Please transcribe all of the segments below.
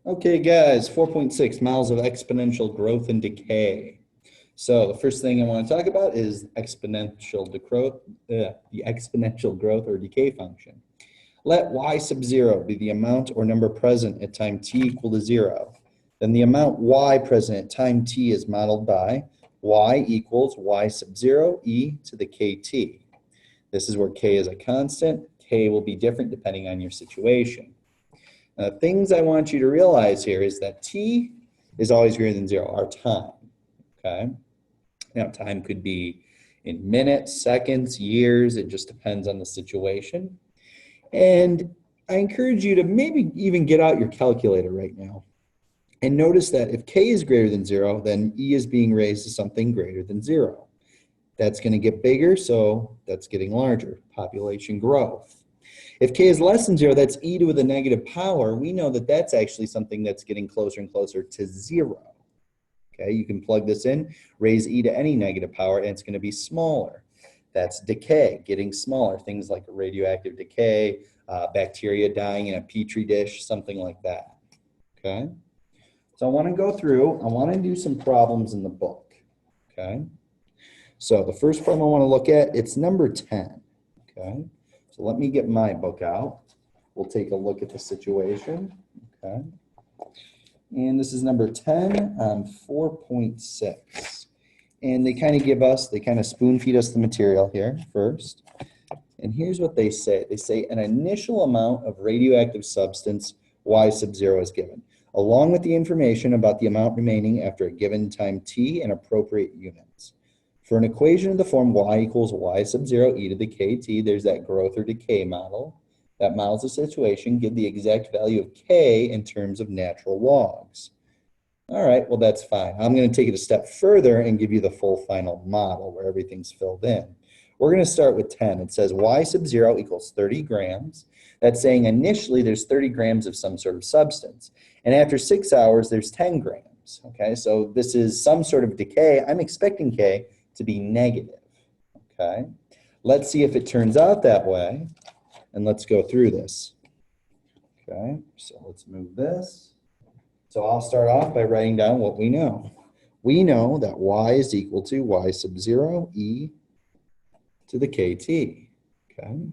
Okay, guys, 4.6 miles of exponential growth and decay. So the first thing I want to talk about is the exponential growth or decay function. Let y sub 0 be the amount or number present at time t equal to 0. Then the amount y present at time t is modeled by y equals y sub 0 e to the kt. This is where k is a constant. K will be different depending on your situation. Things I want you to realize here is that t is always greater than 0, our time. Okay. Now, time could be in minutes, seconds, years. It just depends on the situation. And I encourage you to maybe even get out your calculator right now and notice that if k is greater than 0, then e is being raised to something greater than 0. That's going to get bigger, so that's getting larger, population growth. If k is less than 0, that's e to the negative power. We know that that's actually something that's getting closer and closer to 0. Okay, you can plug this in, raise e to any negative power, and it's going to be smaller. That's decay, getting smaller. Things like radioactive decay, bacteria dying in a petri dish, something like that. Okay, so I want to go through, I want to do some problems in the book. Okay, so the first problem I want to look at, it's number 10. Okay, so let me get my book out. We'll take a look at the situation. Okay. And this is number 10 on 4.6. And they kind of give us, they kind of spoon feed us the material here first. And here's what they say. They say an initial amount of radioactive substance y sub 0 is given, along with the information about the amount remaining after a given time t in appropriate units. For an equation of the form y equals y sub 0 e to the kt, there's that growth or decay model. That models the situation, give the exact value of k in terms of natural logs. All right, well, that's fine. I'm going to take it a step further and give you the full final model where everything's filled in. We're going to start with 10. It says y sub 0 equals 30 grams. That's saying initially there's 30 grams of some sort of substance. And after 6 hours, there's 10 grams. Okay, so this is some sort of decay. I'm expecting k to be negative. Okay, let's see if it turns out that way. And let's go through this. Okay, so let's move this. So I'll start off by writing down what we know. We know that y is equal to y sub 0 e to the kt. Okay,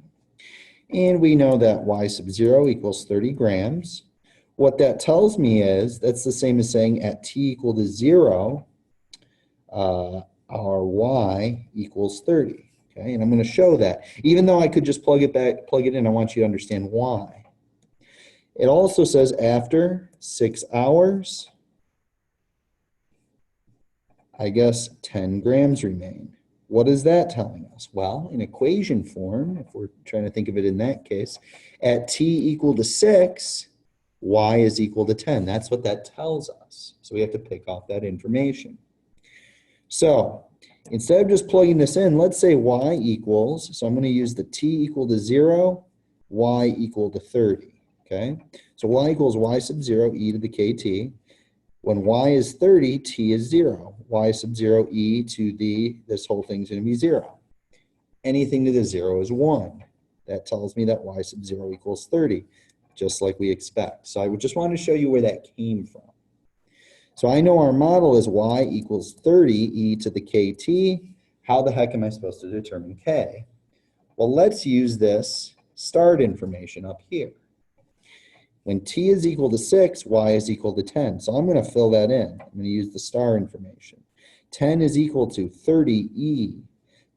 and we know that y sub 0 equals 30 grams. What that tells me is that's the same as saying at t equal to 0, our y equals 30. Okay, and I'm going to show that. Even though I could just plug it in, I want you to understand why. It also says after 6 hours, I guess 10 grams remain. What is that telling us? Well, in equation form, if we're trying to think of it in that case, at t equal to 6, y is equal to 10. That's what that tells us. So we have to pick off that information. So instead of just plugging this in, let's say y equals, so I'm going to use the t equal to 0, y equal to 30, okay? So y equals y sub 0 e to the kt. When y is 30, t is 0. Y sub 0 e to the, this whole thing's going to be 0. Anything to the 0 is 1. That tells me that y sub 0 equals 30, just like we expect. So I just want to show you where that came from. So I know our model is y equals 30 e to the kt. How the heck am I supposed to determine k? Well, let's use this start information up here. When t is equal to 6, y is equal to 10. So I'm going to fill that in. I'm going to use the star information. 10 is equal to 30e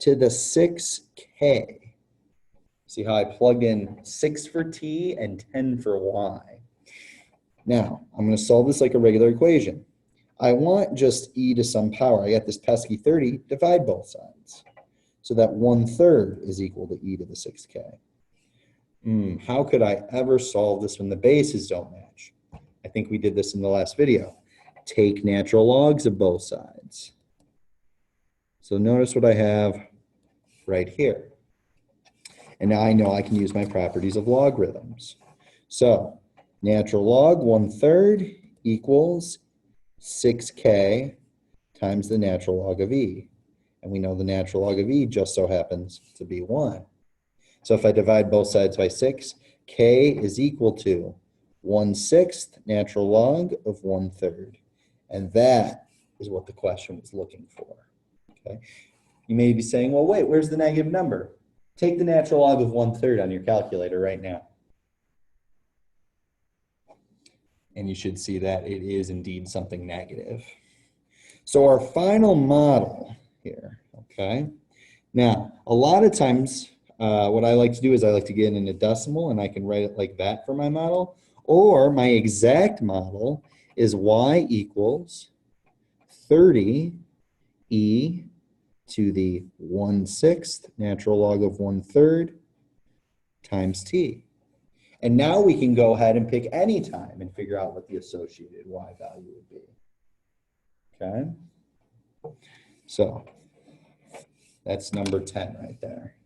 to the 6k. See how I plugged in 6 for t and 10 for y. Now, I'm going to solve this like a regular equation. I want just e to some power. I got this pesky 30, divide both sides. So that 1/3 is equal to e to the 6k. How could I ever solve this when the bases don't match? I think we did this in the last video. Take natural logs of both sides. So notice what I have right here. And now I know I can use my properties of logarithms. So natural log 1/3 equals 6k times the natural log of e. And we know the natural log of e just so happens to be 1. So if I divide both sides by 6, k is equal to 1/6 natural log of 1/3. And that is what the question was looking for. Okay. You may be saying, well, wait, where's the negative number? Take the natural log of 1/3 on your calculator right now. And you should see that it is indeed something negative. So our final model here, okay? Now, a lot of times, what I like to do is I like to get in a decimal and I can write it like that for my model. Or my exact model is y equals 30 e to the 1/6 natural log of 1/3 times t. And now we can go ahead and pick any time and figure out what the associated y value would be. Okay? So that's number 10 right there.